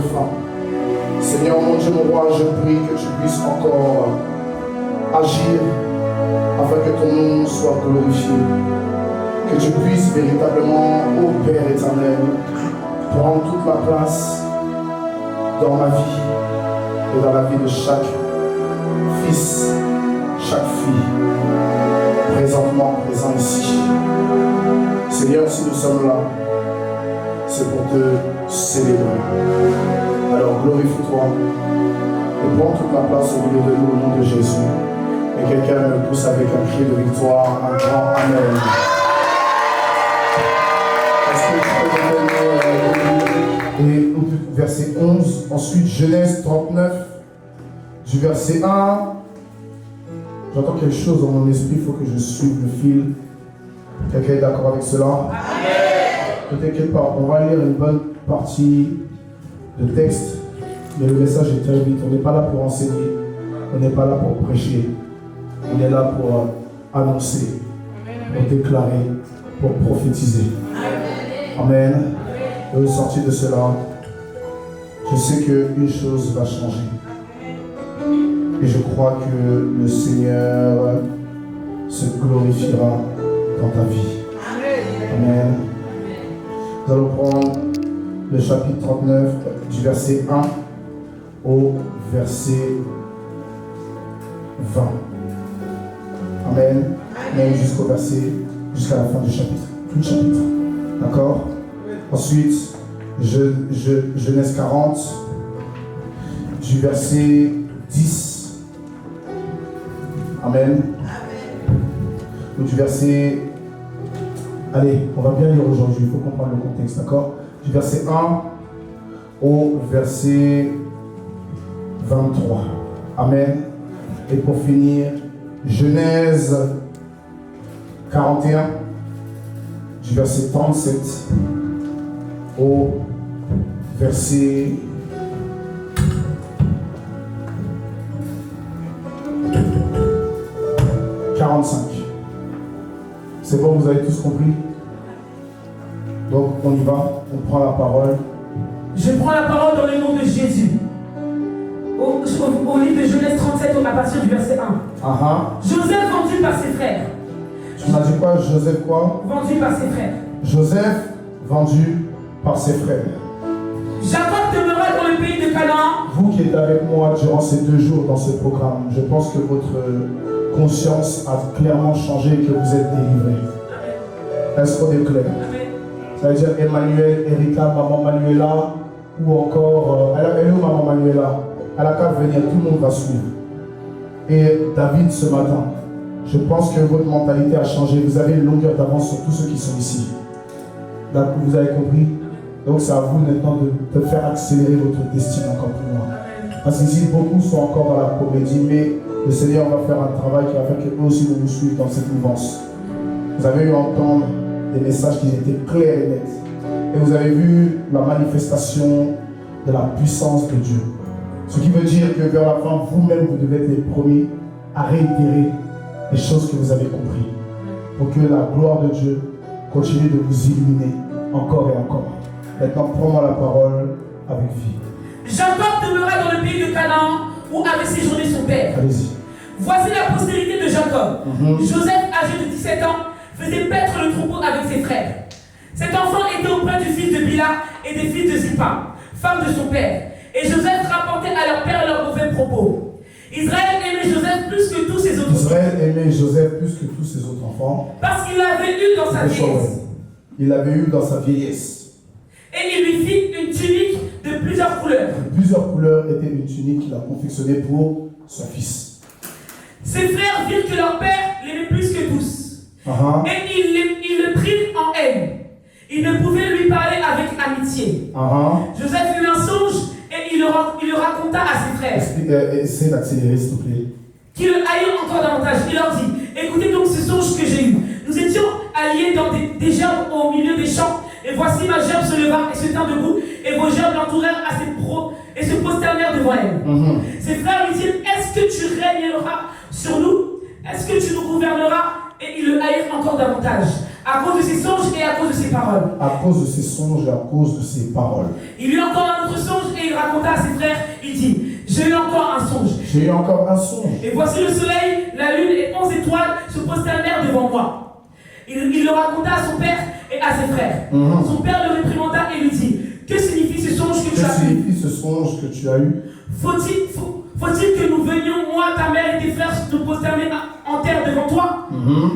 femmes. Seigneur, mon Dieu, mon roi, je prie que tu puisses encore agir afin que ton nom soit glorifié. Que tu puisses véritablement, ô Père éternel, prendre toute la place dans ma vie et dans la vie de chaque fils, chaque fille, présentement présent ici. Seigneur, si nous sommes là, c'est pour te célébrer. Alors glorifie-toi et prends toute la place au milieu de nous au nom de Jésus. Et quelqu'un me pousse avec un cri de victoire, un grand Amen. Est-ce que tu peux donner et verset 11, ensuite Genèse 39, du verset 1. J'entends quelque chose dans mon esprit, il faut que je suive le fil. Quelqu'un est d'accord avec cela? Amen. Ne t'inquiète pas, on va lire une bonne partie de texte, mais le message est très vite. On n'est pas là pour enseigner, on n'est pas là pour prêcher, on est là pour annoncer, pour déclarer, pour prophétiser. Amen. Et au sortir de cela, je sais qu'une chose va changer. Et je crois que le Seigneur se glorifiera dans ta vie. Amen. Nous allons prendre le chapitre 39 du verset 1 au verset 20. Amen. Même jusqu'à la fin du chapitre. Tout le chapitre. D'accord? Ensuite, Genèse 40 du verset 10. Amen. Ou du verset... Allez, on va bien lire aujourd'hui, il faut comprendre le contexte, d'accord? Du verset 1 au verset 23. Amen. Et pour finir, Genèse 41, du verset 37 au verset 45. C'est bon, vous avez tous compris? Donc on y va, on prend la parole. Je prends la parole dans le nom de Jésus. Au livre de Genèse 37, à partir du verset 1. Joseph vendu par ses frères. Tu m'as dit quoi? Joseph quoi? Vendu par ses frères. Joseph vendu par ses frères. Jacob demeura dans le pays de Canaan. Vous qui êtes avec moi durant ces 2 jours dans ce programme, je pense que votre conscience a clairement changé et que vous êtes délivrés. Est-ce qu'on est clair? Ça veut dire Emmanuel, Erika, maman Manuela, ou encore, elle est où maman Manuela? Elle a qu'à venir, tout le monde va suivre. Et David, ce matin, je pense que votre mentalité a changé. Vous avez une longueur d'avance sur tous ceux qui sont ici. D'accord, vous avez compris? Donc c'est à vous maintenant de faire accélérer votre destinée encore plus loin. Parce qu'ici, beaucoup sont encore dans la comédie, mais le Seigneur va faire un travail qui va faire que eux aussi vous suivent dans cette mouvance. Vous avez eu à entendre des messages qui étaient clairs et nets. Et vous avez vu la manifestation de la puissance de Dieu. Ce qui veut dire que vers la fin, vous-même, vous devez être les premiers à réitérer les choses que vous avez comprises. Pour que la gloire de Dieu continue de vous illuminer encore et encore. Maintenant, prends-moi la parole avec vie. Jacob demeura dans le pays de Canaan où avait séjourné son père. Allez-y. Voici la postérité de Jacob. Joseph, âgé de 17 ans, faisait paître le troupeau avec ses frères. Cet enfant était auprès du fils de Bila et des fils de Zilpa, femme de son père. Et Joseph rapportait à leur père leurs mauvais propos. Israël aimait Joseph plus que tous ses autres enfants. Israël aimait Joseph plus que tous ses autres enfants. Parce qu'il l'avait eu dans sa vieillesse. Il l'avait eu dans sa vieillesse. Et il lui fit une tunique de plusieurs couleurs. Plusieurs couleurs étaient une tunique qu'il a confectionnée pour son fils. Ses frères virent que leur père l'aimait plus que tous. Et ils le prirent en haine. Ils ne pouvaient lui parler avec amitié. Joseph eut un songe et il le raconta à ses frères. Essaye d'accélérer s'il te plaît. Qui le haïrent encore davantage. Il leur dit, écoutez donc ce songe que j'ai eu. Nous étions alliés dans des gerbes au milieu des champs. Et voici ma gerbe se leva et se tint debout. Et vos gerbes l'entourèrent et se prosternèrent devant elle. Ses frères lui dirent, est-ce que tu régneras sur nous? Est-ce que tu nous gouverneras? Et ils le haïrent encore davantage. à cause de ses songes et à cause de ses paroles. À cause de ses songes et à cause de ses paroles. Il eut encore un autre songe et il raconta à ses frères, il dit, j'ai eu encore un songe. J'ai eu encore un songe. Et voici le soleil, la lune et 11 étoiles se prosternèrent devant moi. Il le raconta à son père et à ses frères. Son père le réprimanda et lui dit, que signifie ce songe que tu as eu? Que signifie ce songe que tu as eu? Faut-il que nous venions, moi, ta mère et tes frères, nous prosterner en terre devant toi?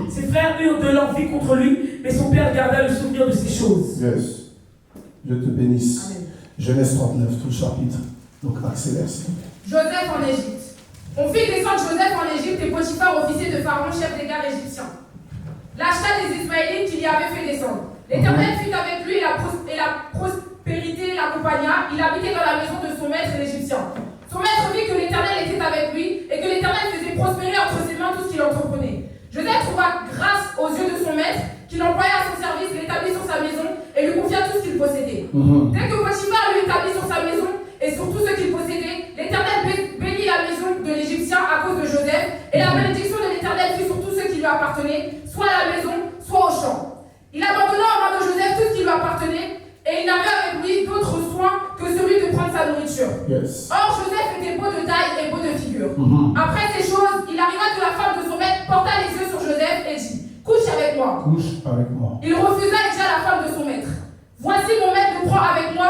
Ses frères eurent de l'envie contre lui, mais son père garda le souvenir de ces choses. Yes. Je te bénisse. Amen. Genèse 39, tout le chapitre. Donc accélère, s'il vous plaît. Joseph en Égypte. On fit descendre Joseph en Égypte et Potiphar, officier de Pharaon, chef des gardes égyptiens, l'acheta des Ismaélites qu'il y avait fait descendre. L'Éternel fut avec lui et la prospérité l'accompagna. Il habitait dans la maison de son maître l'Égyptien. Son maître vit que l'Éternel était avec lui et que l'Éternel faisait prospérer entre ses mains tout ce qu'il entreprenait. Joseph trouva grâce aux yeux de son maître, qui l'employa à son service, l'établit sur sa maison et lui confia tout ce qu'il possédait. Dès que Potiphar lui établit sur sa maison et sur tout ce qu'il possédait, l'Éternel bénit la maison de l'Égyptien à cause de Joseph, et la bénédiction de l'Éternel fut sur tout ce qui lui appartenait, soit à la maison, soit au champ. Il abandonna aux mains de Joseph tout ce qui lui appartenait, et il n'avait avec lui d'autre soin que celui de prendre sa nourriture. Yes. Or, Joseph était beau de taille et beau de figure. Après ces choses, il arriva que la femme de son maître porta les yeux sur Joseph et dit, couche avec moi. Couche avec moi. Il refusa et dit à la femme de son maître, voici mon maître ne prend avec moi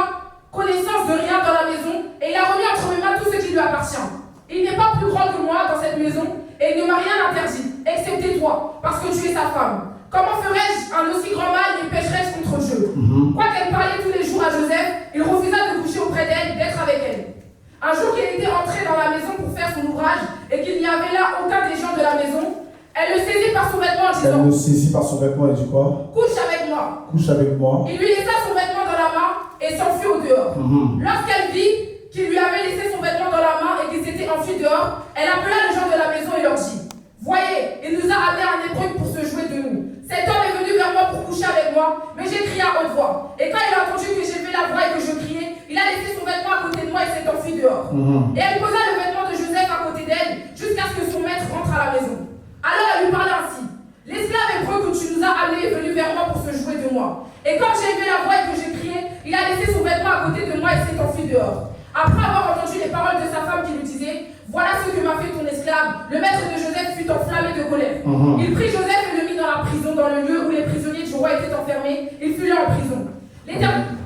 connaissance de rien dans la maison, et il a remis entre mes mains tout ce qui lui appartient. Il n'est pas plus grand que moi dans cette maison, et il ne m'a rien interdit, excepté toi, parce que tu es sa femme. Comment ferais-je un aussi grand mal et pécherais-je contre Dieu? Quoiqu'elle parlait tous les jours à Joseph, il refusa de coucher auprès d'elle, d'être avec elle. Un jour qu'il était entré dans la maison pour faire son ouvrage, et qu'il n'y avait là aucun des gens de la maison, elle le saisit par son vêtement en disant, Elle le saisit par son vêtement et dit quoi? couche avec moi. Couche avec moi. Il lui laissa son vêtement dans la main et s'enfuit au dehors. Lorsqu'elle vit qu'il lui avait laissé son vêtement dans la main et qu'il s'était enfui dehors, elle appela les gens de la maison et leur dit, voyez, il nous a amené un épreuve pour se jouer de nous. Cet homme est venu vers moi pour coucher avec moi, mais j'ai crié à haute voix. Et quand il a entendu que j'élevais la voix et que je criais, il a laissé son vêtement à côté de moi et s'est enfui dehors. Et elle posa le vêtement de Joseph à côté d'elle jusqu'à ce que son maître rentre à la maison. Alors elle lui parla ainsi, l'esclave hébreu que tu nous as amené est venu vers moi pour se jouer de moi. Et comme j'ai élevé la voix et que j'ai crié, il a laissé son vêtement à côté de moi et s'est enfui dehors. Après avoir entendu les paroles de sa femme qui lui disait, voilà ce que m'a fait ton esclave, le maître de Joseph fut enflammé de colère. Il prit Joseph et le mit dans la prison, dans le lieu où les prisonniers du roi étaient enfermés. Il fut là en prison. L'Éternel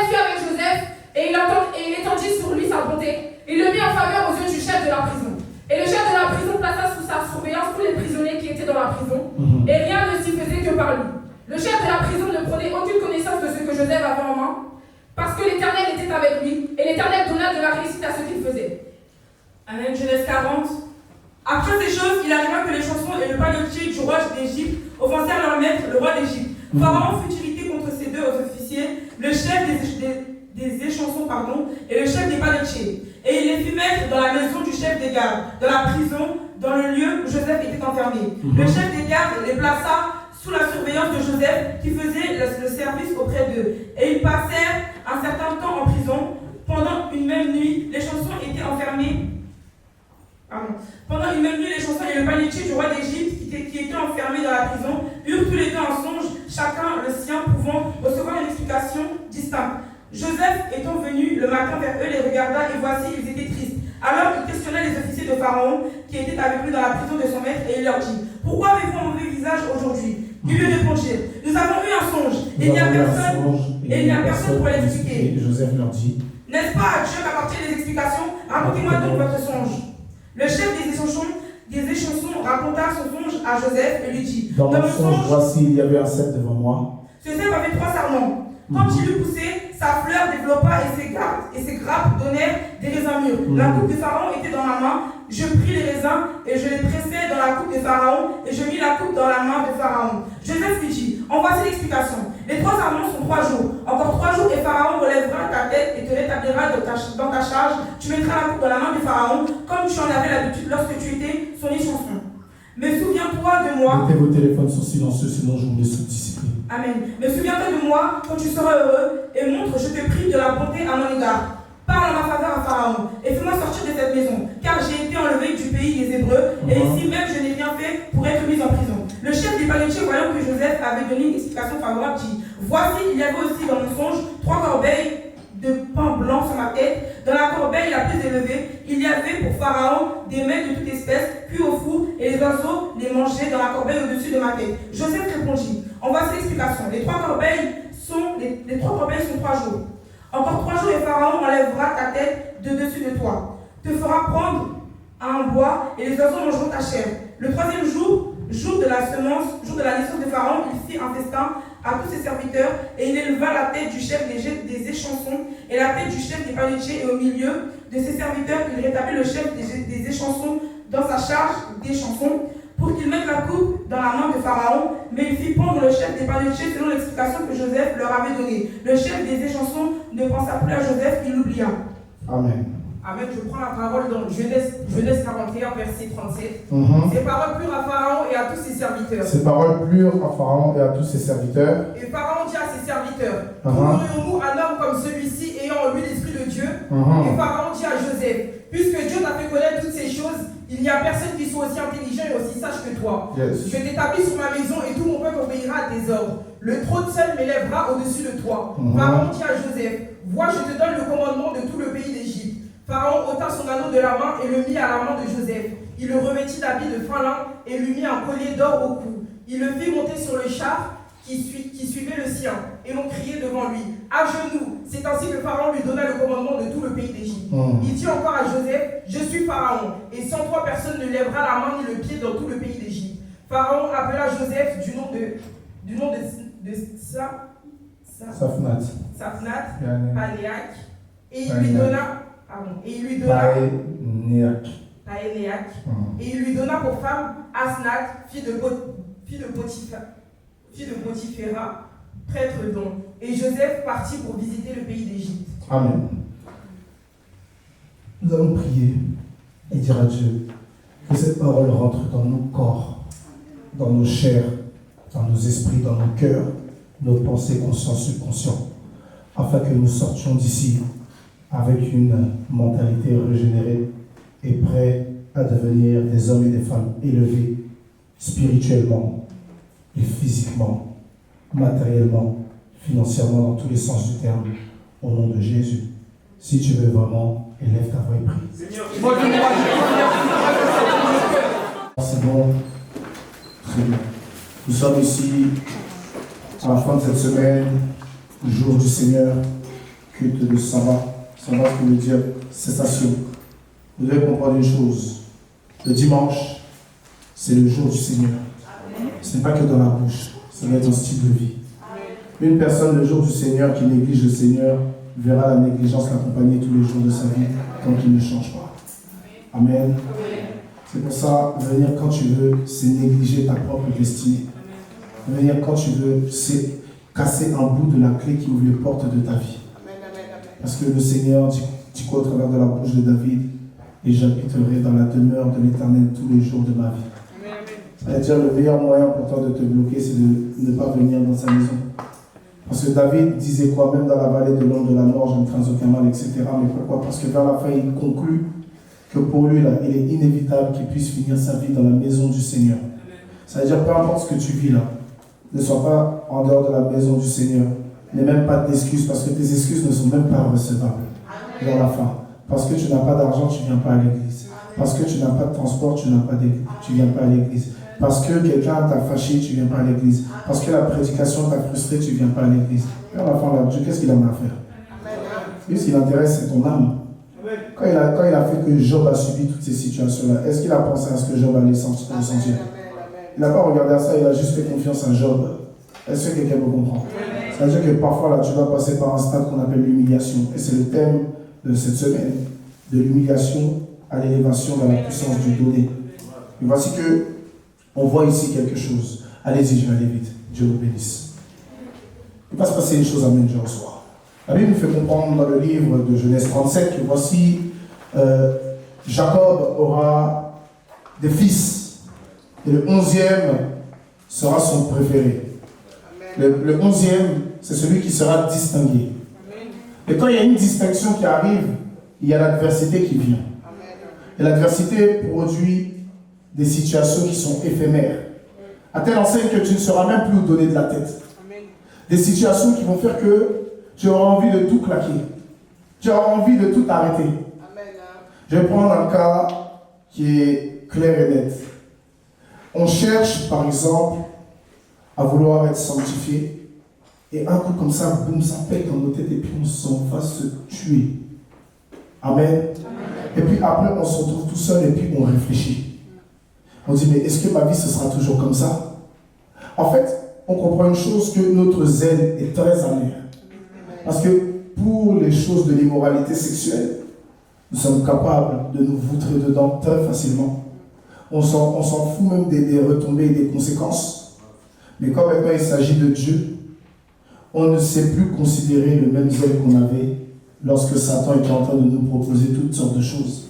fut avec Joseph et il étendit sur lui sa bonté. Il le mit en faveur aux yeux du chef de la prison. Et le chef de la prison plaça sous sa surveillance tous les prisonniers qui étaient dans la prison, et rien ne s'y faisait que par lui. Le chef de la prison ne prenait aucune connaissance de ce que Joseph avait en main, parce que l'Éternel était avec lui, et l'Éternel donna de la réussite à ce qu'il faisait. Amen. Genèse 40. Après ces choses, il arriva que les chansons et le palmier du roi d'Égypte offensèrent leur maître, le roi d'Égypte. Pharaon fut irrité contre ces deux officiers, le chef des échansons, et le chef des palmiers. Et il les fit mettre dans la maison du chef des gardes, dans la prison, dans le lieu où Joseph était enfermé. Le chef des gardes les plaça sous la surveillance de Joseph, qui faisait le service auprès d'eux. Et ils passèrent un certain temps en prison. Pendant une même nuit, les chansons étaient enfermés. Pendant une même nuit, les chansons et le panétier du roi d'Égypte, qui était enfermé dans la prison, eurent tous les deux un songe, chacun le sien, pouvant recevoir une explication distincte. Joseph étant venu le matin vers eux, les regarda, et voici, ils étaient tristes. Alors il questionna les officiers de Pharaon, qui étaient avec lui dans la prison de son maître, et il leur dit, pourquoi avez-vous un mauvais visage aujourd'hui? Ils lui répondirent, nous avons eu un songe, et il n'y a personne pour l'expliquer. Joseph leur dit, n'est-ce pas à Dieu qu'appartiennent les explications? Racontez-moi donc votre songe. Le chef des échansons raconta son songe à Joseph et lui dit, dans mon songe, voici, il y avait un cep devant moi. Ce cep avait 3 sarments. Quand il eut poussé, sa fleur développa et ses grappes donnèrent des raisins mûrs. La coupe de Pharaon était dans ma main. Je pris les raisins et je les pressai dans la coupe de Pharaon et je mis la coupe dans la main de Pharaon. Joseph lui dit, en voici l'explication. Les 3 sarments sont 3 jours. Encore 3 jours et Pharaon relèvera ta tête et te rétablira dans ta charge. Tu mettras la coupe dans la main de Pharaon comme tu en avais l'habitude lorsque tu étais son échanson. Mais souviens-toi de moi. Mettez vos téléphones sur silencieux, sinon je vous laisse sous discipline. Amen. Mais souviens-toi de moi quand tu seras heureux et montre, je te prie, de la bonté à mon égard. Parle en ma faveur à Pharaon et fais-moi sortir de cette maison, car j'ai été enlevé du pays des Hébreux et ici même je n'ai rien fait pour être mis en prison. Le chef des paletiers, voyant que Joseph avait donné une explication favorable, dit: voici, il y avait aussi dans mon songe 3 corbeilles de pain blanc sur ma tête. Dans la corbeille la plus élevée, il y avait pour Pharaon des mets de toute espèce, puis au four, et les oiseaux les mangeaient dans la corbeille au-dessus de ma tête. Joseph répondit: en voici l'explication. Les trois corbeilles sont 3 jours. Encore 3 jours et Pharaon enlèvera ta tête de dessus de toi, te fera prendre un bois et les oiseaux mangeront ta chair. Le 3e jour, jour de la naissance de Pharaon, il fit un festin à tous ses serviteurs et il éleva la tête du chef des échansons et la tête du chef des paletiers, et au milieu de ses serviteurs, il rétablit le chef des échansons dans sa charge d'échansons pour qu'il mette la coupe dans la main de Pharaon, mais il fit pendre le chef des paletiers selon l'explication que Joseph leur avait donnée. Le chef des échansons ne pensa plus à Joseph, il l'oublia. Amen. Amen. Je prends la parole dans Genèse 41, verset 37. Ces paroles plurent à Pharaon et à tous ses serviteurs. Ces paroles plurent à Pharaon et à tous ses serviteurs. Et Pharaon dit à ses serviteurs: trouverions-nous un homme comme celui-ci ayant en lui l'esprit de Dieu? Et Pharaon dit à Joseph: puisque Dieu t'a fait connaître toutes ces choses, il n'y a personne qui soit aussi intelligent et aussi sage que toi. Yes. Je t'établis sur ma maison et tout mon peuple obéira à tes ordres. Le trône seul m'élèvera au-dessus de toi. Pharaon dit à Joseph: vois, je te donne le commandement de tout le pays d'Égypte. Pharaon ôta son anneau de la main et le mit à la main de Joseph. Il le revêtit d'habits de fin lin et lui mit un collier d'or au cou. Il le fit monter sur le char qui suivait le sien, et l'on criait devant lui: à genoux. C'est ainsi que Pharaon lui donna le commandement de tout le pays d'Égypte. Il dit encore à Joseph: je suis Pharaon, et sans toi personne ne lèvera la main ni le pied dans tout le pays d'Égypte. Pharaon appela Joseph du nom de Saphnath Panéac, et il lui donna pour femme Asnath, fille de Potiphéra, prêtre d'On. Et Joseph partit pour visiter le pays d'Égypte. Amen. Nous allons prier et dire à Dieu que cette parole rentre dans nos corps, dans nos chairs, dans nos esprits, dans nos cœurs, nos pensées conscientes, subconscientes, afin que nous sortions d'ici avec une mentalité régénérée et prêts à devenir des hommes et des femmes élevés spirituellement et physiquement, matériellement, financièrement, dans tous les sens du terme, au nom de Jésus. Si tu veux vraiment, élève ta voix et prie. C'est bon. Très bien. Nous sommes ici à la fin de cette semaine, le jour du Seigneur, culte de sabbat. Sabbat, ce qui veut dire cessation. Vous devez comprendre une chose. Le dimanche, c'est le jour du Seigneur. Ce n'est pas que dans la bouche, ça va être un style de vie. Une personne le jour du Seigneur qui néglige le Seigneur verra la négligence l'accompagner tous les jours de sa vie tant qu'il ne change pas. Amen. C'est pour ça, venir quand tu veux, c'est négliger ta propre destinée. Venir quand tu veux, c'est casser un bout de la clé qui ouvre les portes de ta vie. Parce que le Seigneur dit quoi au travers de la bouche de David: et j'habiterai dans la demeure de l'Éternel tous les jours de ma vie. C'est-à-dire, le meilleur moyen pour toi de te bloquer, c'est de ne pas venir dans sa maison. Parce que David disait quoi? Même dans la vallée de l'ombre de la mort, je ne crains aucun mal, etc. Mais pourquoi? Parce que vers la fin, il conclut que pour lui, là, il est inévitable qu'il puisse finir sa vie dans la maison du Seigneur. C'est-à-dire, peu importe ce que tu vis là, ne sois pas en dehors de la maison du Seigneur. N'aie même pas d'excuses, parce que tes excuses ne sont même pas recevables vers la fin. Parce que tu n'as pas d'argent, tu ne viens pas à l'église. Parce que tu n'as pas de transport, tu ne viens pas à l'église. Parce que quelqu'un t'a fâché, tu ne viens pas à l'église. Parce que la prédication t'a frustré, tu ne viens pas à l'église. Vers la fin, là, Dieu, qu'est-ce qu'il en a à faire? Lui, ce qui l'intéresse, c'est ton âme. Quand il a fait que Job a subi toutes ces situations-là, est-ce qu'il a pensé à ce que Job allait ressentir? Il n'a pas regardé à ça, il a juste fait confiance à Job. Est-ce que quelqu'un me comprend? C'est-à-dire que parfois, là, tu vas passer par un stade qu'on appelle l'humiliation. Et c'est le thème de cette semaine, de l'humiliation à l'élévation dans la puissance du donné. Et voici que on voit ici quelque chose. Allez-y, je vais aller vite. Dieu vous bénisse. Il va se passer une chose, amen, je reçois. La Bible nous fait comprendre dans le livre de Genèse 37 que voici, Jacob aura des fils. Et le 11e sera son préféré. Le 11e, c'est celui qui sera distingué. Et quand il y a une distinction qui arrive, il y a l'adversité qui vient. Et l'adversité produit des situations qui sont éphémères. À telle enseigne que tu ne sauras même plus où donner de la tête. Des situations qui vont faire que tu auras envie de tout claquer. Tu auras envie de tout arrêter. Je vais prendre un cas qui est clair et net. On cherche, par exemple, à vouloir être sanctifié. Et un coup comme ça, boum, ça pète dans nos têtes et puis on va se tuer. Amen. Et puis après, on se retrouve tout seul et puis on réfléchit. On dit, mais est-ce que ma vie, ce sera toujours comme ça? En fait, on comprend une chose, que notre zèle est très amer. Parce que pour les choses de l'immoralité sexuelle, nous sommes capables de nous voutrer dedans très facilement. On s'en fout même des retombées et des conséquences. Mais quand maintenant il s'agit de Dieu, on ne sait plus considérer le même zèle qu'on avait lorsque Satan était en train de nous proposer toutes sortes de choses.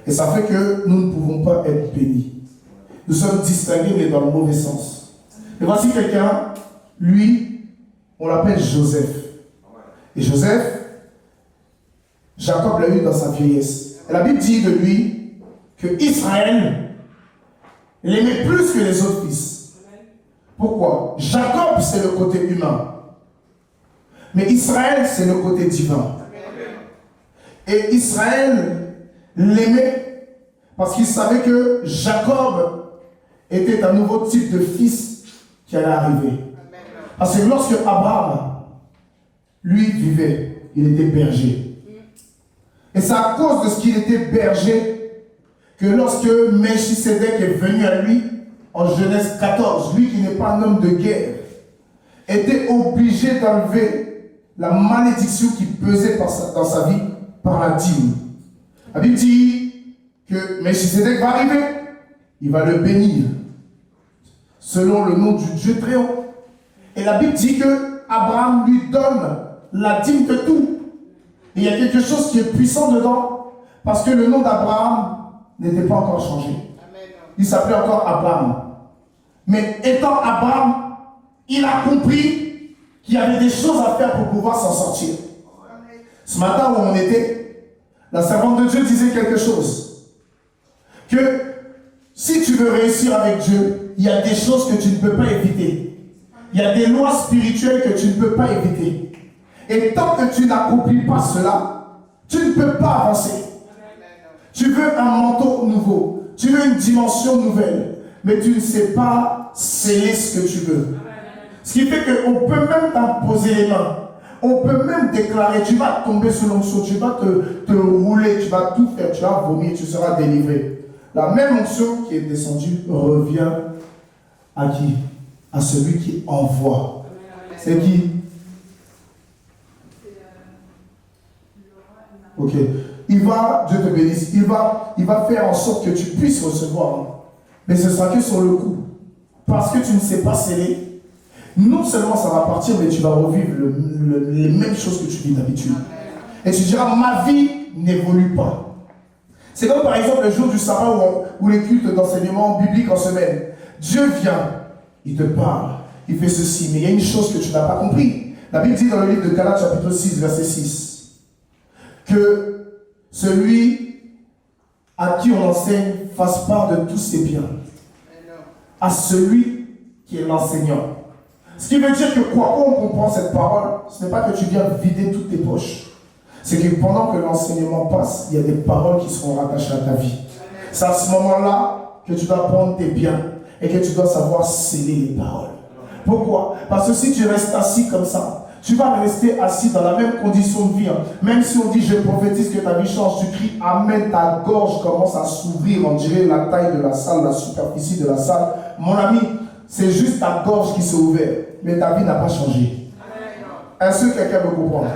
Et ça fait que nous ne pouvons pas être bénis. Nous sommes distingués, mais dans le mauvais sens. Et voici quelqu'un, lui, on l'appelle Joseph. Et Joseph, Jacob l'a eu dans sa vieillesse. Et la Bible dit de lui que Israël l'aimait plus que les autres fils. Pourquoi? Jacob, c'est le côté humain. Mais Israël, c'est le côté divin. Et Israël l'aimait parce qu'il savait que Jacob était un nouveau type de fils qui allait arriver. Parce que lorsque Abraham, lui, vivait, il était berger. Et c'est à cause de ce qu'il était berger que lorsque Melchisédek est venu à lui, en Genèse 14, lui qui n'est pas un homme de guerre, était obligé d'enlever la malédiction qui pesait dans sa vie par la dîme. La Bible dit que Melchisédek va arriver, il va le bénir selon le nom du Dieu très haut. Et la Bible dit que Abraham lui donne la dîme de tout. Et il y a quelque chose qui est puissant dedans, parce que le nom d'Abraham n'était pas encore changé. Il s'appelait encore Abraham. Mais étant Abraham, il a compris qu'il y avait des choses à faire pour pouvoir s'en sortir. Ce matin où on était, la servante de Dieu disait quelque chose. Que si tu veux réussir avec Dieu, il y a des choses que tu ne peux pas éviter. Il y a des lois spirituelles que tu ne peux pas éviter. Et tant que tu n'accomplis pas cela, tu ne peux pas avancer. Tu veux un manteau nouveau. Tu veux une dimension nouvelle. Mais tu ne sais pas sceller ce que tu veux. Ce qui fait qu'on peut même t'imposer les mains. On peut même déclarer, tu vas tomber sous l'onction, tu vas te rouler, tu vas tout faire, tu vas vomir, tu seras délivré. La même onction qui est descendue revient à qui? À celui qui envoie. C'est qui? Ok. Il va, Dieu te bénisse, il va faire en sorte que tu puisses recevoir. Mais ce sera que sur le coup. Parce que tu ne sais pas sceller. Non seulement ça va partir, mais tu vas revivre les mêmes choses que tu vis d'habitude. Et tu diras, ma vie n'évolue pas. C'est comme par exemple le jour du sabbat ou les cultes d'enseignement biblique en semaine. Dieu vient, il te parle, il fait ceci, mais il y a une chose que tu n'as pas compris. La Bible dit dans le livre de Galates chapitre 6, verset 6, que celui à qui on enseigne fasse part de tous ses biens. À celui qui est l'enseignant. Ce qui veut dire que quoi qu'on comprend cette parole, ce n'est pas que tu viens vider toutes tes poches. C'est que pendant que l'enseignement passe, il y a des paroles qui seront rattachées à ta vie. C'est à ce moment-là que tu dois prendre tes biens et que tu dois savoir sceller les paroles. Pourquoi? Parce que si tu restes assis comme ça, tu vas rester assis dans la même condition de vie. Même si on dit je prophétise que ta vie change, tu cries amen, ta gorge commence à s'ouvrir, on dirait la taille de la salle, la superficie de la salle. Mon ami, c'est juste ta gorge qui s'est ouverte, mais ta vie n'a pas changé. Est-ce que quelqu'un peut comprendre?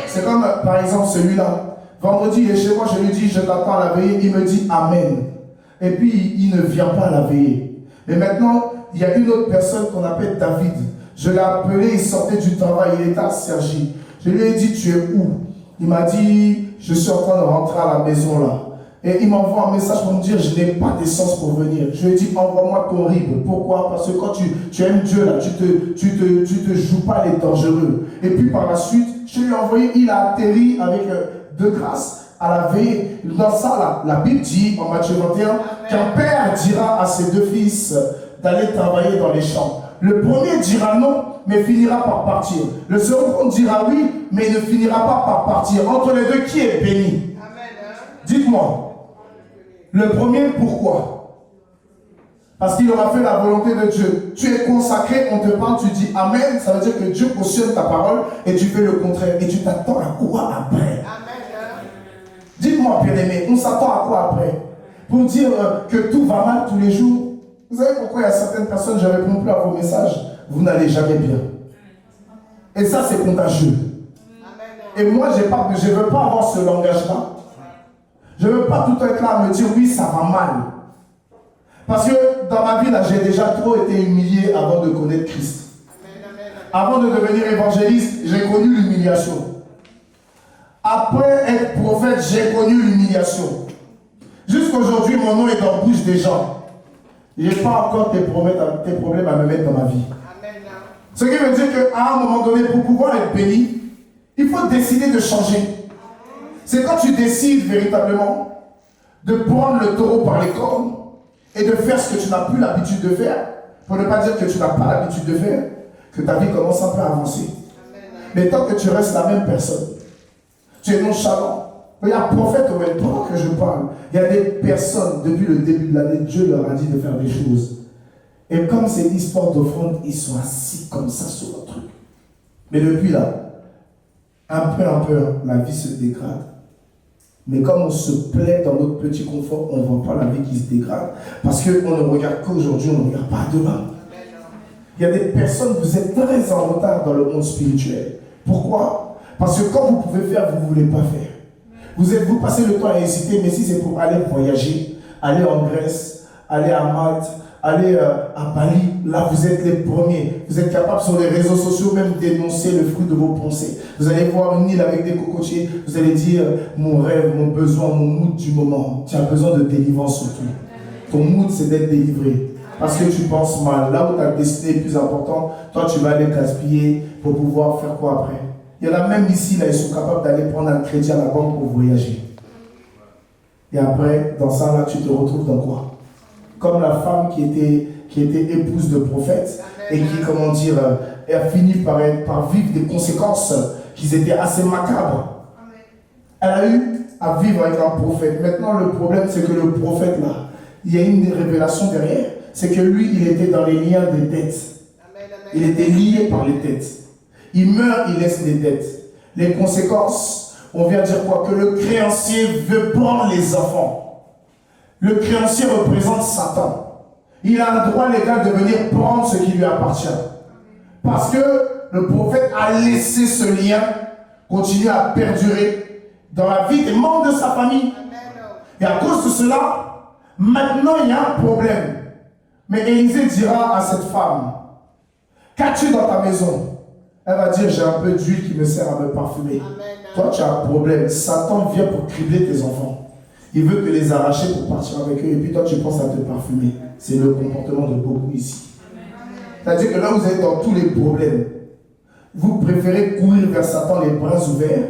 C'est comme par exemple celui-là. Vendredi, il est chez moi, je lui dis je t'attends à la veillée, il me dit amen. Et puis il ne vient pas à la veillée. Mais maintenant, il y a une autre personne qu'on appelle David. Je l'ai appelé, il sortait du travail, il était à Cergy. Je lui ai dit, tu es où? Il m'a dit, je suis en train de rentrer à la maison là. Et il m'envoie un message pour me dire, je n'ai pas d'essence pour venir. Je lui ai dit, envoie-moi ton RIB. Pourquoi? Parce que quand tu aimes Dieu là, tu te joues pas les dangereux. Et puis par la suite, je lui ai envoyé, il a atterri avec de grâce à la veille. Dans ça là, la Bible dit en Matthieu 21, qu'un père dira à ses deux fils, d'aller travailler dans les champs. Le premier dira non, mais finira par partir. Le second dira oui, mais ne finira pas par partir. Entre les deux, qui est béni? Dites-moi. Le premier, pourquoi? Parce qu'il aura fait la volonté de Dieu. Tu es consacré, on te parle, tu dis Amen. Ça veut dire que Dieu cautionne ta parole et tu fais le contraire. Et tu t'attends à quoi après? Dites-moi, bien-aimé, on s'attend à quoi après? Pour dire que tout va mal tous les jours. Vous savez pourquoi il y a certaines personnes, je ne réponds plus à vos messages, vous n'allez jamais bien. Et ça, c'est contagieux. Et moi, je ne veux pas avoir ce langage-là. Je ne veux pas tout le temps être là à me dire oui, ça va mal. Parce que dans ma vie, là, j'ai déjà trop été humilié avant de connaître Christ. Avant de devenir évangéliste, j'ai connu l'humiliation. Après être prophète, j'ai connu l'humiliation. Jusqu'aujourd'hui, mon nom est dans la bouche des gens. Je n'ai pas encore tes problèmes à me mettre dans ma vie. Ce qui veut dire qu'à un moment donné, pour pouvoir être béni, il faut décider de changer. C'est quand tu décides véritablement de prendre le taureau par les cornes et de faire ce que tu n'as plus l'habitude de faire, pour ne pas dire que tu n'as pas l'habitude de faire, que ta vie commence un peu à avancer. Mais tant que tu restes la même personne, tu es nonchalant. Il y a un prophète au même temps que je parle. Il y a des personnes, depuis le début de l'année, Dieu leur a dit de faire des choses. Et comme c'est l'histoire d'offrande, ils sont assis comme ça sur le truc. Mais depuis là, un peu, la vie se dégrade. Mais comme on se plaît dans notre petit confort, on ne voit pas la vie qui se dégrade. Parce qu'on ne regarde qu'aujourd'hui, on ne regarde pas demain. Il y a des personnes, vous êtes très en retard dans le monde spirituel. Pourquoi? Parce que quand vous pouvez faire, vous ne voulez pas faire. Vous passez le temps à hésiter, mais si c'est pour aller voyager, aller en Grèce, aller à Malte, aller à Bali, là vous êtes les premiers. Vous êtes capables sur les réseaux sociaux même d'énoncer le fruit de vos pensées. Vous allez voir une île avec des cocotiers, vous allez dire mon rêve, mon besoin, mon mood du moment. Tu as besoin de délivrance surtout. Ton mood c'est d'être délivré. Parce que tu penses mal. Là où ta destinée est plus importante, toi tu vas aller gaspiller pour pouvoir faire quoi après? Il y en a même ici, là, ils sont capables d'aller prendre un crédit à la banque pour voyager. Et après, dans ça, là, tu te retrouves dans quoi? Comme la femme qui était épouse de prophète et qui, comment dire, a fini par vivre des conséquences qui étaient assez macabres. Elle a eu à vivre avec un prophète. Maintenant, le problème, c'est que le prophète, là, il y a une révélation derrière. C'est que lui, il était dans les liens des dettes. Il était lié par les dettes. Il meurt, il laisse des dettes. Les conséquences, on vient dire quoi? Que le créancier veut prendre les enfants. Le créancier représente Satan. Il a un droit légal de venir prendre ce qui lui appartient. Parce que le prophète a laissé ce lien continuer à perdurer dans la vie des membres de sa famille. Et à cause de cela, maintenant il y a un problème. Mais Élisée dira à cette femme, qu'as-tu dans ta maison? Elle va dire, j'ai un peu d'huile qui me sert à me parfumer. Toi, tu as un problème. Satan vient pour cribler tes enfants. Il veut te les arracher pour partir avec eux. Et puis toi, tu penses à te parfumer. C'est le comportement de beaucoup ici. C'est-à-dire que là, vous êtes dans tous les problèmes. Vous préférez courir vers Satan les bras ouverts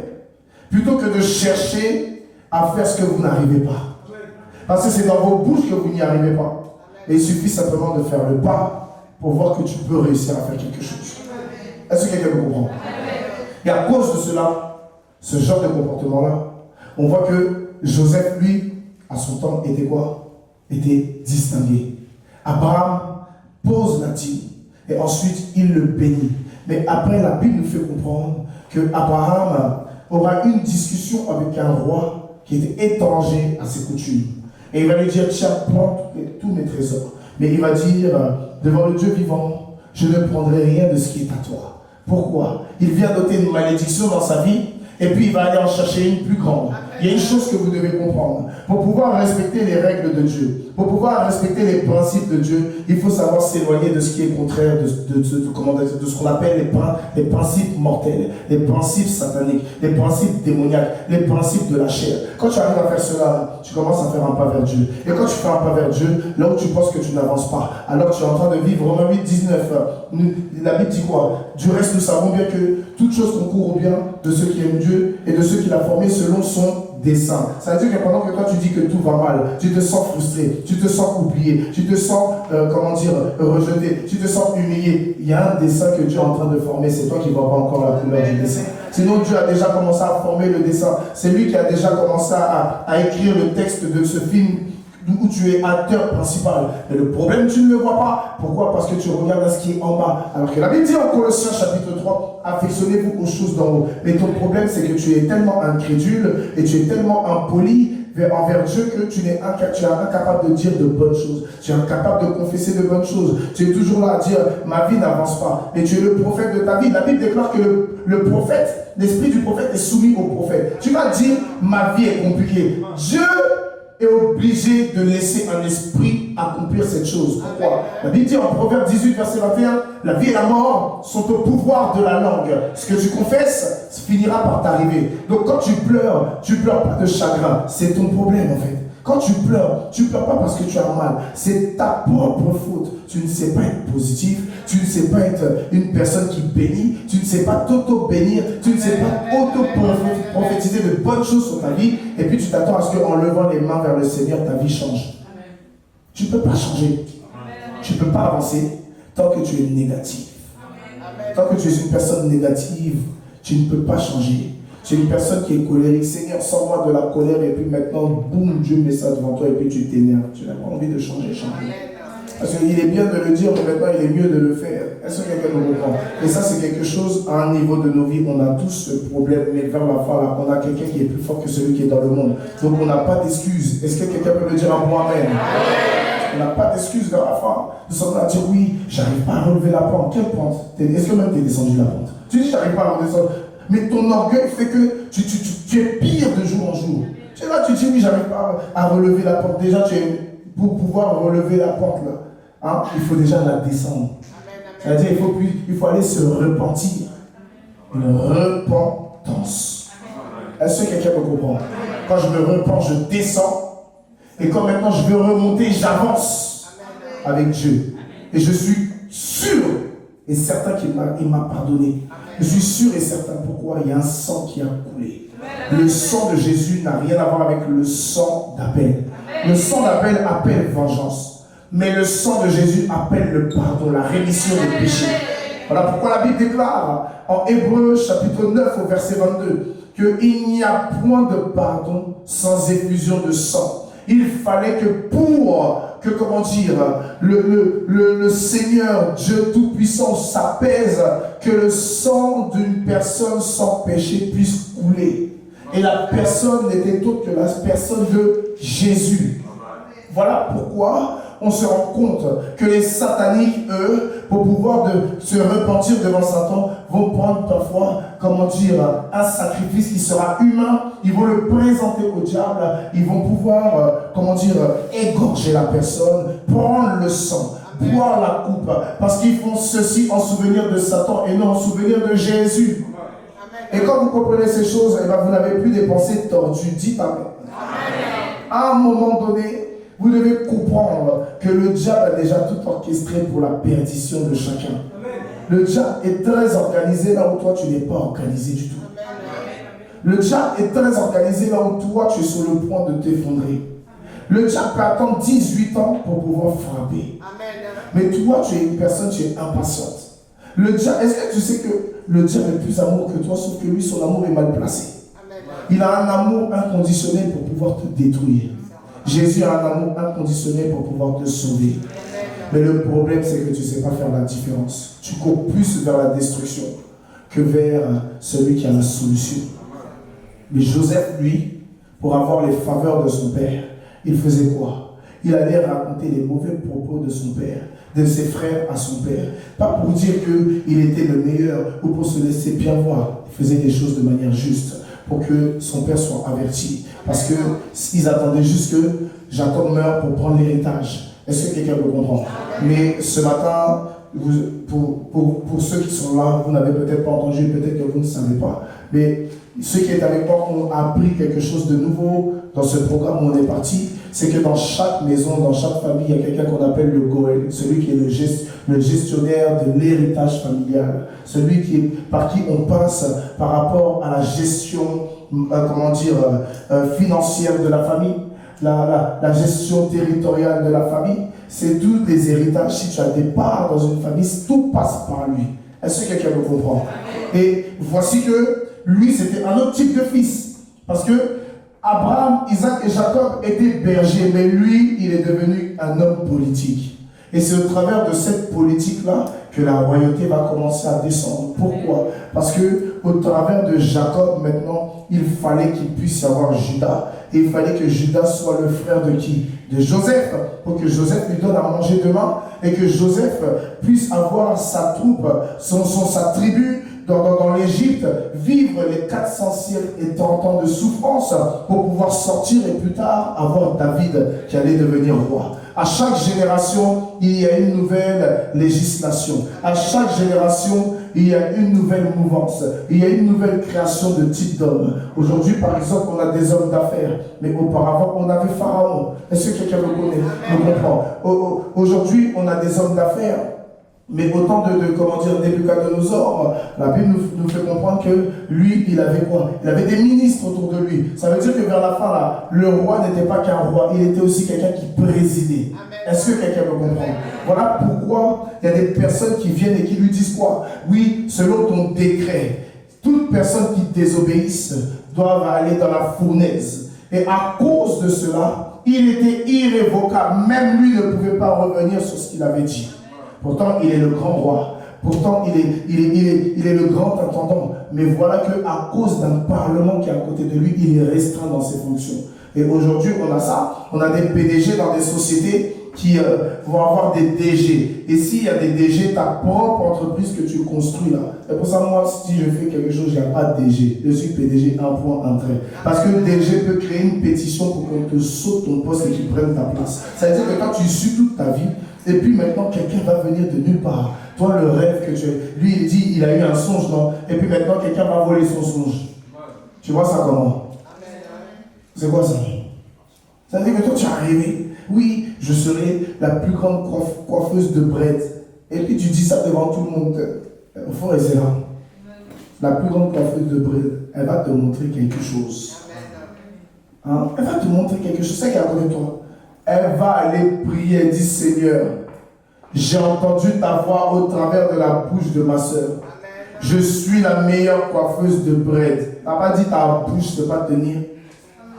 plutôt que de chercher à faire ce que vous n'arrivez pas. Parce que c'est dans vos bouches que vous n'y arrivez pas. Mais il suffit simplement de faire le pas pour voir que tu peux réussir à faire quelque chose. Est-ce que quelqu'un me comprend? Et à cause de cela, ce genre de comportement-là, on voit que Joseph, lui, à son temps, était quoi? Était distingué. Abraham pose la dîme et ensuite il le bénit. Mais après, la Bible nous fait comprendre que Abraham aura une discussion avec un roi qui était étranger à ses coutumes. Et il va lui dire, tiens, prends tous mes trésors. Mais il va dire, devant le Dieu vivant, je ne prendrai rien de ce qui est à toi. Pourquoi? Il vient d'ôter une malédiction dans sa vie et puis il va aller en chercher une plus grande. Il y a une chose que vous devez comprendre. Pour pouvoir respecter les règles de Dieu, pour pouvoir respecter les principes de Dieu, il faut savoir s'éloigner de ce qui est contraire de ce qu'on appelle les principes mortels, les principes sataniques, les principes démoniaques, les principes de la chair. Quand tu arrives à faire cela, tu commences à faire un pas vers Dieu. Et quand tu fais un pas vers Dieu, là où tu penses que tu n'avances pas, alors que tu es en train de vivre, Romains 8, 19, la Bible dit quoi? Du reste, nous savons bien que toute chose concourt au bien de ceux qui aiment Dieu et de ceux qu'il a formés selon son dessein. Ça veut dire que pendant que toi tu dis que tout va mal, tu te sens frustré, tu te sens oublié, tu te sens, rejeté, tu te sens humilié. Il y a un dessin que Dieu est en train de former, c'est toi qui ne vois pas encore la couleur du dessin. Sinon Dieu a déjà commencé à former le dessin. C'est lui qui a déjà commencé à écrire le texte de ce film où tu es acteur principal. Mais le problème, tu ne le vois pas. Pourquoi? Parce que tu regardes à ce qui est en bas. Alors que la Bible dit en Colossiens chapitre 3, affectionnez-vous aux choses d'en haut. Mais ton problème, c'est que tu es tellement incrédule et tu es tellement impoli envers Dieu que tu es incapable de dire de bonnes choses. Tu es incapable de confesser de bonnes choses. Tu es toujours là à dire, ma vie n'avance pas. Mais tu es le prophète de ta vie. La Bible déclare que le prophète, l'esprit du prophète est soumis au prophète. Tu vas dire, ma vie est compliquée. Dieu est obligé de laisser un esprit accomplir cette chose. Pourquoi? La Bible dit en Proverbe 18, verset 21, la vie et la mort sont au pouvoir de la langue. Ce que tu confesses finira par t'arriver. Donc quand tu pleures pas de chagrin. C'est ton problème en fait. Quand tu pleures pas parce que tu as mal. C'est ta propre faute. Tu ne sais pas être positif. Tu ne sais pas être une personne qui bénit. Tu ne sais pas t'auto-bénir. Tu ne sais pas auto-prophétiser de bonnes choses sur ta vie. Et puis tu t'attends à ce qu'en levant les mains vers le Seigneur, ta vie change. Tu ne peux pas changer. Tu ne peux pas avancer tant que tu es négatif. Tant que tu es une personne négative, tu ne peux pas changer. Tu es une personne qui est colérique. Seigneur, sors-moi de la colère et puis maintenant, boum, Dieu met ça devant toi et puis tu t'énerves. Tu n'as pas envie de changer. Parce qu'il est bien de le dire, mais maintenant il est mieux de le faire. Est-ce que quelqu'un nous comprend? Et ça, c'est quelque chose, à un niveau de nos vies, on a tous ce problème, mais vers la fin, là, on a quelqu'un qui est plus fort que celui qui est dans le monde. Donc on n'a pas d'excuses. Est-ce que quelqu'un peut me dire un bon amen? On n'a pas d'excuses vers la fin. Nous sommes là à dire, oui, j'arrive pas à relever la pente. Quelle pente? Est-ce que même tu es descendu la pente? Tu dis, j'arrive pas à redescendre. Mais ton orgueil fait que tu es pire de jour en jour. Tu es là, tu dis, oui, j'arrive pas à relever la pente. Déjà, pour pouvoir relever la pente, là, hein, il faut déjà la descendre. C'est-à-dire, il faut aller se repentir. Une repentance. Est-ce que quelqu'un me comprend? Quand je me repens, je descends. Et quand maintenant je veux remonter, j'avance avec Dieu. Et je suis sûr et certain qu'il m'a pardonné. Je suis sûr et certain pourquoi il y a un sang qui a coulé. Le sang de Jésus n'a rien à voir avec le sang d'Abel. Le sang d'Abel appelle vengeance. Mais le sang de Jésus appelle le pardon, la rémission des péchés. Voilà pourquoi la Bible déclare en Hébreux chapitre 9 au verset 22 qu'il n'y a point de pardon sans effusion de sang. Il fallait que le Seigneur Dieu Tout-Puissant s'apaise, que le sang d'une personne sans péché puisse couler. Et la personne n'était autre que la personne de Jésus. Voilà pourquoi on se rend compte que les sataniques, eux, pour pouvoir se repentir devant Satan, vont prendre parfois, un sacrifice qui sera humain. Ils vont le présenter au diable. Ils vont pouvoir, égorger la personne, prendre le sang, boire la coupe, parce qu'ils font ceci en souvenir de Satan et non en souvenir de Jésus. Et quand vous comprenez ces choses, vous n'avez plus des pensées tordues. Dites amen. À un moment donné, vous devez comprendre que le diable a déjà tout orchestré pour la perdition de chacun. Le diable est très organisé là où toi tu n'es pas organisé du tout. Le diable est très organisé là où toi tu es sur le point de t'effondrer. Le diable peut attendre 18 ans pour pouvoir frapper. Mais toi tu es une personne, tu es impatiente. Le diable, est-ce que tu sais que le diable est plus amour que toi, sauf que lui son amour est mal placé. Il a un amour inconditionnel pour pouvoir te détruire. Jésus a un amour inconditionnel pour pouvoir te sauver. Mais le problème, c'est que tu ne sais pas faire la différence. Tu cours plus vers la destruction que vers celui qui a la solution. Mais Joseph, lui, pour avoir les faveurs de son père, il faisait quoi? Il allait raconter les mauvais propos de son père, de ses frères à son père. Pas pour dire qu'il était le meilleur ou pour se laisser bien voir. Il faisait des choses de manière juste pour que son père soit averti. Parce qu'ils attendaient juste que Jacob meure pour prendre l'héritage. Est-ce que quelqu'un peut comprendre? Mais ce matin, pour ceux qui sont là, vous n'avez peut-être pas entendu, peut-être que vous ne savez pas. Mais ceux qui étaient avec moi ont appris quelque chose de nouveau dans ce programme où on est parti. C'est que dans chaque maison, dans chaque famille, il y a quelqu'un qu'on appelle le Goël, celui qui est le gestionnaire de l'héritage familial, celui par qui on passe par rapport à la gestion financière de la famille, la gestion territoriale de la famille. C'est tous les héritages. Si tu as des parts dans une famille, tout passe par lui. Est-ce que quelqu'un me comprend? Et voici que lui, c'était un autre type de fils. Parce que Abraham, Isaac et Jacob étaient bergers, mais lui, il est devenu un homme politique. Et c'est au travers de cette politique-là que la royauté va commencer à descendre. Pourquoi? Parce que au travers de Jacob, maintenant, il fallait qu'il puisse y avoir Judas. Et il fallait que Judas soit le frère de qui? De Joseph, pour que Joseph lui donne à manger demain et que Joseph puisse avoir sa troupe, sa tribu dans l'Égypte, vivre les 400 siècles et 30 ans de souffrance pour pouvoir sortir et plus tard avoir David qui allait devenir roi. À chaque génération, il y a une nouvelle législation. À chaque génération, il y a une nouvelle mouvance. Il y a une nouvelle création de type d'hommes. Aujourd'hui, par exemple, on a des hommes d'affaires. Mais auparavant, on avait Pharaon. Est-ce que quelqu'un me connaît, me comprend? Aujourd'hui, on a des hommes d'affaires. Mais autant de Nebuchadnezzar, la Bible nous fait comprendre que lui, il avait quoi? Il avait des ministres autour de lui. Ça veut dire que vers la fin, là, le roi n'était pas qu'un roi, il était aussi quelqu'un qui présidait. Est-ce que quelqu'un me comprend? Voilà pourquoi il y a des personnes qui viennent et qui lui disent quoi? Oui, selon ton décret, toute personne qui désobéisse doit aller dans la fournaise. Et à cause de cela, il était irrévocable. Même lui ne pouvait pas revenir sur ce qu'il avait dit. Pourtant, il est le grand roi. Pourtant, il est le grand intendant. Mais voilà qu'à cause d'un parlement qui est à côté de lui, il est restreint dans ses fonctions. Et aujourd'hui, on a ça. On a des PDG dans des sociétés qui vont avoir des DG. Et s'il y a des DG, ta propre entreprise que tu construis là. Et pour ça, moi, si je fais quelque chose, je n'ai pas de DG. Je suis PDG, un point, un trait. Parce que le DG peut créer une pétition pour qu'on te saute ton poste et qu'il prenne ta place. Ça veut dire que quand tu suis toute ta vie, et puis maintenant, quelqu'un va venir de nulle part. Toi, le rêve que tu as. Lui, il dit, il a eu un songe, non? Et puis maintenant, quelqu'un va voler son songe. Tu vois ça comment? C'est quoi ça? Ça veut dire que toi, tu as rêvé. Oui, je serai la plus grande coiffeuse de bread. Et puis tu dis ça devant tout le monde. Au fond, c'est là. La plus grande coiffeuse de bread, elle va te montrer quelque chose. Hein? Elle va te montrer quelque chose. C'est qu'elle est à côté de toi. Elle va aller prier et dire, Seigneur, j'ai entendu ta voix au travers de la bouche de ma soeur. Je suis la meilleure coiffeuse de bread. Tu n'as pas dit ta bouche ne peut pas tenir.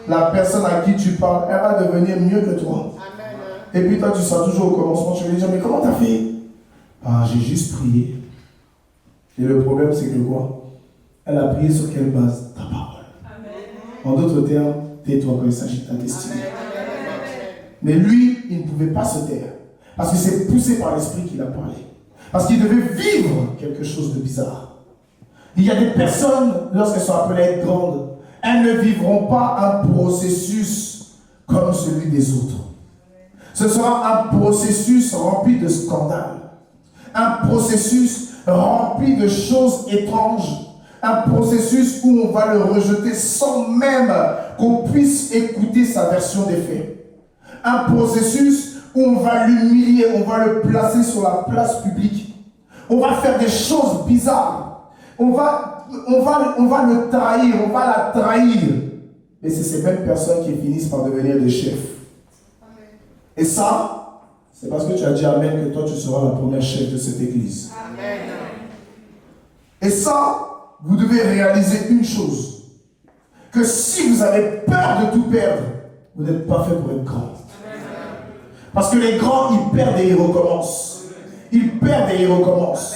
La personne à qui tu parles, elle va devenir mieux que toi. Et puis toi, tu seras toujours au commencement. Tu vas lui dire, mais comment tu as fait? Ah, j'ai juste prié. Et le problème, c'est que quoi? Elle a prié sur quelle base? Ta parole. En d'autres termes, tais-toi quand il s'agit de ta destinée. Mais lui, il ne pouvait pas se taire. Parce que c'est poussé par l'esprit qu'il a parlé. Parce qu'il devait vivre quelque chose de bizarre. Il y a des personnes, lorsqu'elles sont appelées à être grandes, elles ne vivront pas un processus comme celui des autres. Ce sera un processus rempli de scandales. Un processus rempli de choses étranges. Un processus où on va le rejeter sans même qu'on puisse écouter sa version des faits. Un processus où on va l'humilier, on va le placer sur la place publique. On va faire des choses bizarres. On va le trahir, on va la trahir. Et c'est ces mêmes personnes qui finissent par devenir des chefs. Et ça, c'est parce que tu as dit Amen que toi tu seras la première chef de cette église. Amen. Et ça, vous devez réaliser une chose. Que si vous avez peur de tout perdre, vous n'êtes pas fait pour être grand. Parce que les grands, ils perdent et ils recommencent. Ils perdent et ils recommencent.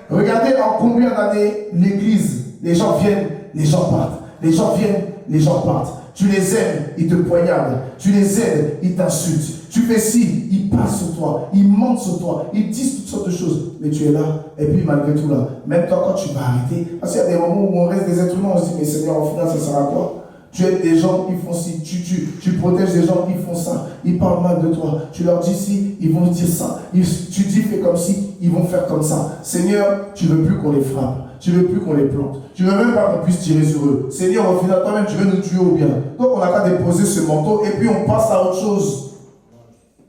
Regardez en combien d'années l'église, les gens viennent, les gens partent. Les gens viennent, les gens partent. Tu les aimes, ils te poignardent. Tu les aides, ils t'insultent. Tu fais ci, ils passent sur toi. Ils mentent sur toi. Ils disent toutes sortes de choses. Mais tu es là. Et puis malgré tout là, même toi quand tu vas arrêter, parce qu'il y a des moments où on reste des êtres humains, on se dit, mais Seigneur, au final, ça sert à quoi? Tu aides des gens, ils font ci, tu protèges des gens, ils font ça, ils parlent mal de toi. Tu leur dis ci, ils vont dire ça. Tu dis fais comme ci, ils vont faire comme ça. Seigneur, tu veux plus qu'on les frappe, tu veux plus qu'on les plante, tu veux même pas qu'on puisse tirer sur eux. Seigneur, au final, toi-même, tu veux nous tuer ou bien. Donc on n'a qu'à déposer ce manteau et puis on passe à autre chose.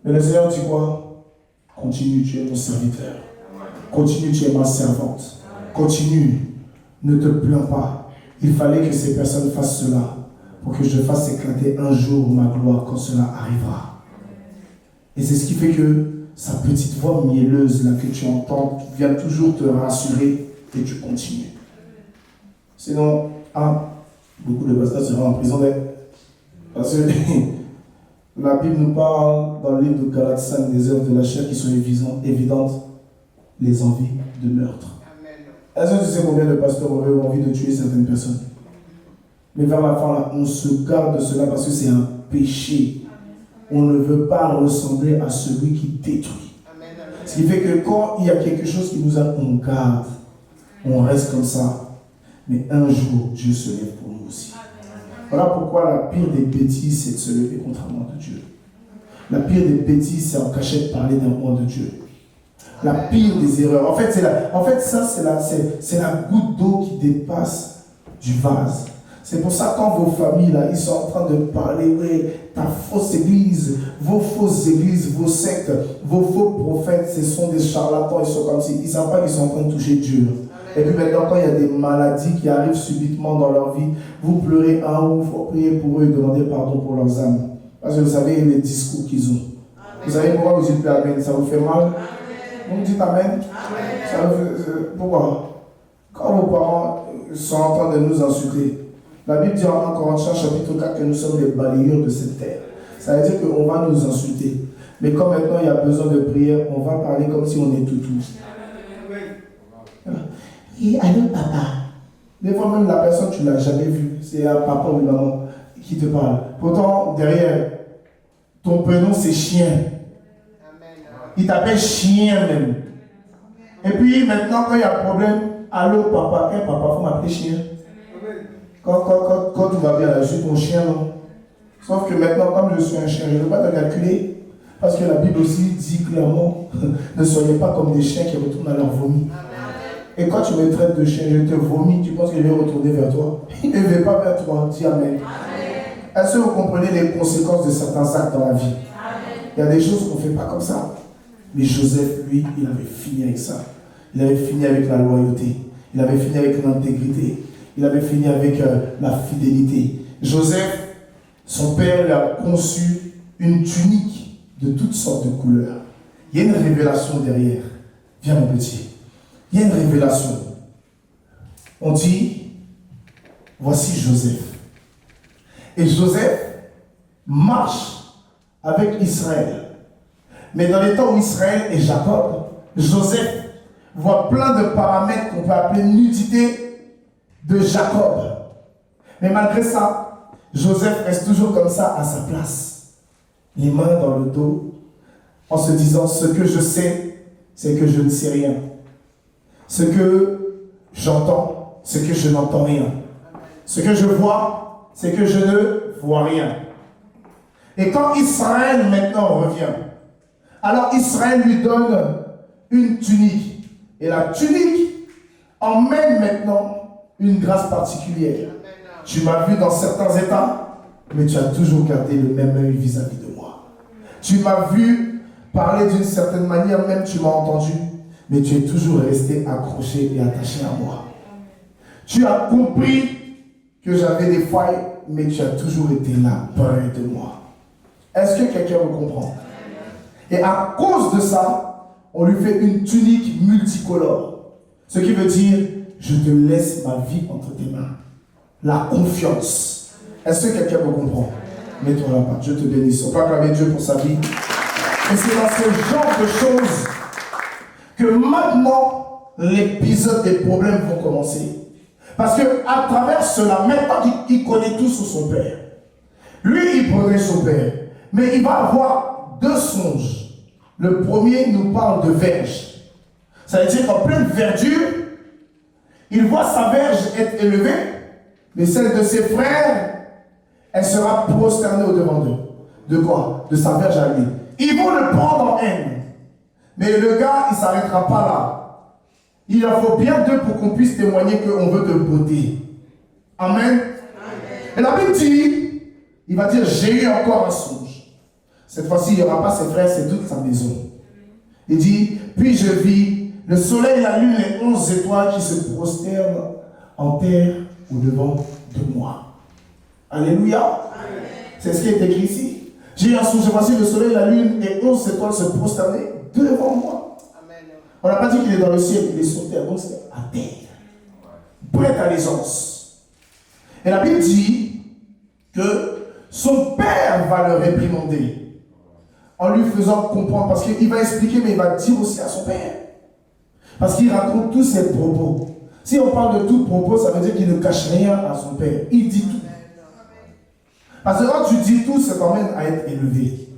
Mais le Seigneur dit quoi? Continue, tu es mon serviteur. Continue, tu es ma servante. Continue, ne te plains pas. Il fallait que ces personnes fassent cela pour que je fasse éclater un jour ma gloire quand cela arrivera. Et c'est ce qui fait que sa petite voix mielleuse là que tu entends vient toujours te rassurer et tu continues. Sinon, beaucoup de pasteurs seront en prison. Parce que la Bible nous parle dans le livre de Galates 5 des œuvres de la chair qui sont évidentes, les envies de meurtre. Est-ce que tu sais combien de pasteurs auraient envie de tuer certaines personnes? Mais vers la fin, là, on se garde de cela parce que c'est un péché. On ne veut pas ressembler à celui qui détruit. Ce qui fait que quand il y a quelque chose qui nous a, on garde, on reste comme ça. Mais un jour, Dieu se lève pour nous aussi. Voilà pourquoi la pire des bêtises, c'est de se lever contre un roi de Dieu. La pire des bêtises, c'est en cachette parler d'un roi de Dieu. La pire des erreurs. En fait, c'est la goutte d'eau qui dépasse du vase. C'est pour ça quand vos familles, là, ils sont en train de parler, oui, ta fausse église, vos fausses églises, vos sectes, vos faux prophètes, ce sont des charlatans, ils sont comme si, ils ne savent pas qu'ils sont en train de toucher Dieu. Et puis maintenant, quand il y a des maladies qui arrivent subitement dans leur vie, vous pleurez un ou il faut prier pour eux et demander pardon pour leurs âmes. Parce que vous savez les discours qu'ils ont. Vous savez pourquoi vous dites plus Amen? Ça vous fait mal? Vous me dites Amen? Pourquoi? Quand vos parents sont en train de nous insulter, la Bible dit en 1 Corinthiens chapitre 4 que nous sommes les balayeurs de cette terre. Ça veut dire qu'on va nous insulter. Mais comme maintenant il y a besoin de prière, on va parler comme si on est toutous. Et allô papa. Des fois même la personne tu ne l'as jamais vue. C'est un papa ou une maman qui te parle. Pourtant derrière, ton prénom c'est chien. Il t'appelle chien même. Et puis maintenant quand il y a un problème, allô papa, papa, faut m'appeler chien. Quand tout va bien, là, je suis ton chien, non? Sauf que maintenant, comme je suis un chien, je ne veux pas te calculer. Parce que la Bible aussi dit clairement, ne soyez pas comme des chiens qui retournent à leur vomi. Et quand tu me traites de chien, je te vomis, tu penses que je vais retourner vers toi? Il ne va pas vers toi, dis Amen. Est-ce que vous comprenez les conséquences de certains actes dans la vie? Il y a des choses qu'on ne fait pas comme ça. Mais Joseph, lui, il avait fini avec ça. Il avait fini avec la loyauté. Il avait fini avec l'intégrité. Il avait fini avec la fidélité. Joseph, son père lui a conçu une tunique de toutes sortes de couleurs. Il y a une révélation derrière. Viens mon petit. Il y a une révélation. On dit, voici Joseph. Et Joseph marche avec Israël. Mais dans les temps où Israël et Jacob, Joseph voit plein de paramètres qu'on peut appeler nudité de Jacob. Mais malgré ça, Joseph reste toujours comme ça à sa place. Les mains dans le dos, en se disant, ce que je sais, c'est que je ne sais rien. Ce que j'entends, c'est que je n'entends rien. Ce que je vois, c'est que je ne vois rien. Et quand Israël maintenant revient, alors Israël lui donne une tunique. Et la tunique emmène maintenant une grâce particulière. Tu m'as vu dans certains états, mais tu as toujours gardé le même œil vis-à-vis de moi. Tu m'as vu parler d'une certaine manière, même tu m'as entendu, mais tu es toujours resté accroché et attaché à moi. Tu as compris que j'avais des failles, mais tu as toujours été là, près de moi. Est-ce que quelqu'un me comprend? Et à cause de ça, on lui fait une tunique multicolore. Ce qui veut dire, je te laisse ma vie entre tes mains. La confiance. Est-ce que quelqu'un me comprend? Mets-toi là-bas. Dieu te bénisse. On peut acclamer Dieu pour sa vie. Et c'est dans ce genre de choses que maintenant, l'épisode des problèmes vont commencer. Parce qu'à travers cela, maintenant qu'il connaît tout sur son père, lui, il connaît son père. Mais il va avoir deux songes. Le premier nous parle de verge. Ça veut dire qu'en pleine verdure, il voit sa verge être élevée, mais celle de ses frères, elle sera prosternée au-devant d'eux. De quoi? De sa verge à lui. Ils vont le prendre en haine. Mais le gars, il ne s'arrêtera pas là. Il en faut bien deux pour qu'on puisse témoigner qu'on veut de beauté. Amen. Amen. Et la Bible dit, il va dire, j'ai eu encore un songe. Cette fois-ci, il n'y aura pas ses frères, c'est toute sa maison. Il dit, puis je vis le soleil, la lune et 11 étoiles qui se prosternent en terre au-devant de moi. Alléluia. C'est ce qui est écrit ici. J'ai un songe, voici le soleil, la lune et 11 étoiles se prosterner devant moi. On n'a pas dit qu'il est dans le ciel, il est sur terre, donc c'est à terre. Prête allégeance. Et la Bible dit que son père va le réprimander en lui faisant comprendre, parce qu'il va expliquer, mais il va dire aussi à son père. Parce qu'il raconte tous ses propos. Si on parle de tout propos, ça veut dire qu'il ne cache rien à son père. Il dit tout. Parce que quand tu dis tout, ça t'emmène à être élevé.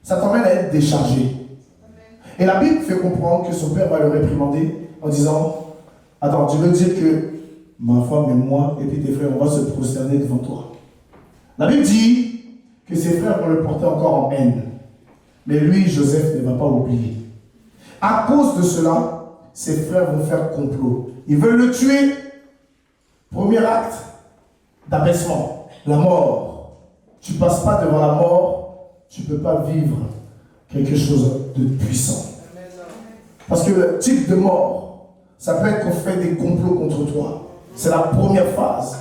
Ça t'emmène à être déchargé. Et la Bible fait comprendre que son père va le réprimander en disant, attends, tu veux dire que ma femme et moi, et puis tes frères, on va se prosterner devant toi. La Bible dit que ses frères vont le porter encore en haine. Mais lui, Joseph, ne va pas oublier. À cause de cela, ses frères vont faire complot. Ils veulent le tuer. Premier acte d'abaissement, la mort. Tu ne passes pas devant la mort, tu ne peux pas vivre quelque chose de puissant. Parce que le type de mort, ça peut être qu'on fait des complots contre toi. C'est la première phase.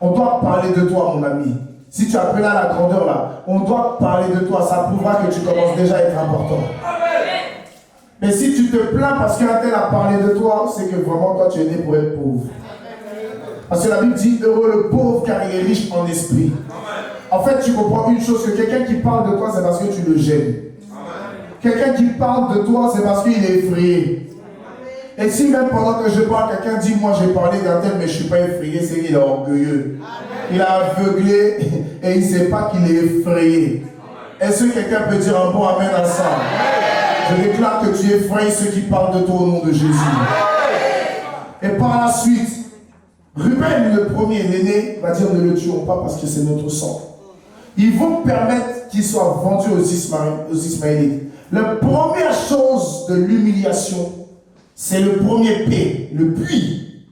On doit parler de toi, mon ami. Si tu appelles à la grandeur là, on doit parler de toi. Ça prouvera que tu commences déjà à être important. Mais si tu te plains parce qu'un tel a parlé de toi, c'est que vraiment toi tu es né pour être pauvre. Parce que la Bible dit heureux le pauvre car il est riche en esprit. En fait, tu comprends une chose, que quelqu'un qui parle de toi, c'est parce que tu le gênes. Quelqu'un qui parle de toi, c'est parce qu'il est effrayé. Et si même pendant que je parle, quelqu'un dit moi j'ai parlé d'un tel mais je ne suis pas effrayé, c'est qu'il est orgueilleux. Il a aveuglé et il ne sait pas qu'il est effrayé. Est-ce que quelqu'un peut dire un bon amen à ça? Je déclare que tu effrayes ceux qui parlent de toi au nom de Jésus. Et par la suite, Ruben, le premier, l'aîné, va dire ne le tuons pas parce que c'est notre sang. Ils vont permettre qu'il soit vendu aux Ismaélites. La première chose de l'humiliation, c'est le premier P, le puits.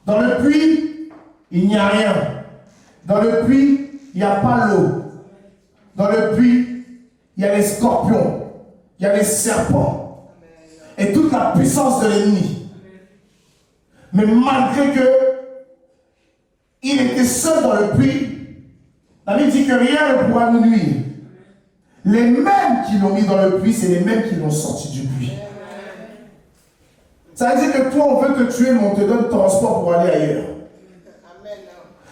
Dans le puits, il n'y a rien. Dans le puits, il n'y a pas l'eau. Dans le puits, il y a les scorpions. Il y a les serpents. Et toute la puissance de l'ennemi. Mais malgré que il était seul dans le puits, la Bible dit que rien ne pourra nous nuire. Les mêmes qui l'ont mis dans le puits, c'est les mêmes qui l'ont sorti du puits. Ça veut dire que toi, on veut te tuer, mais on te donne transport pour aller ailleurs.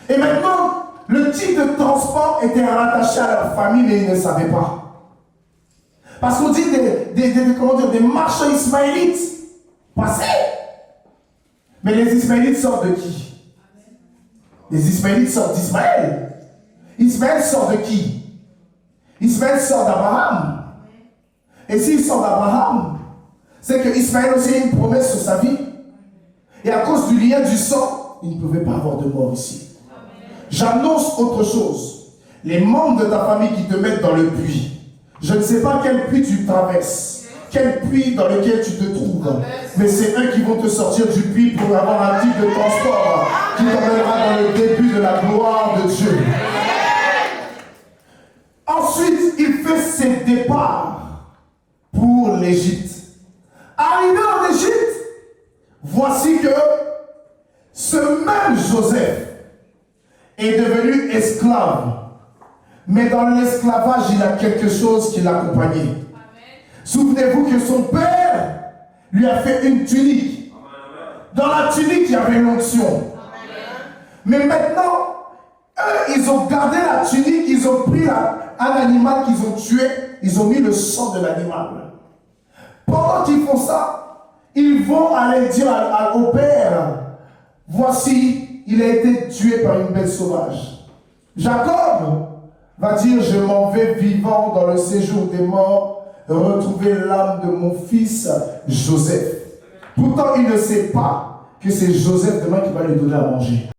Et maintenant, le type de transport était rattaché à leur famille, mais ils ne savaient pas. Parce qu'on dit des marchands ismaélites passés. Mais les Ismaélites sortent de qui? Les Ismaélites sortent d'Ismaël. Ismaël sort de qui? Ismaël sort d'Abraham. Et s'il sort d'Abraham, c'est que Ismaël aussi a une promesse sur sa vie. Et à cause du lien du sang, il ne pouvait pas avoir de mort ici. J'annonce autre chose. Les membres de ta famille qui te mettent dans le puits. Je ne sais pas quel puits tu traverses, quel puits dans lequel tu te trouves, mais c'est eux qui vont te sortir du puits pour avoir un type de transport qui t'emmènera dans le début de la gloire de Dieu. Ensuite, il fait ses départs pour l'Égypte. Arrivé en Égypte, voici que ce même Joseph est devenu esclave. Mais dans l'esclavage, il a quelque chose qui l'accompagnait. Souvenez-vous que son père lui a fait une tunique. Dans la tunique, il y avait l'onction. Mais maintenant, eux, ils ont gardé la tunique, ils ont pris un animal qu'ils ont tué, ils ont mis le sang de l'animal. Pendant qu'ils font ça, ils vont aller dire au père, voici, il a été tué par une bête sauvage. Jacob va dire, je m'en vais vivant dans le séjour des morts, retrouver l'âme de mon fils Joseph. Pourtant, il ne sait pas que c'est Joseph demain qui va lui donner à manger.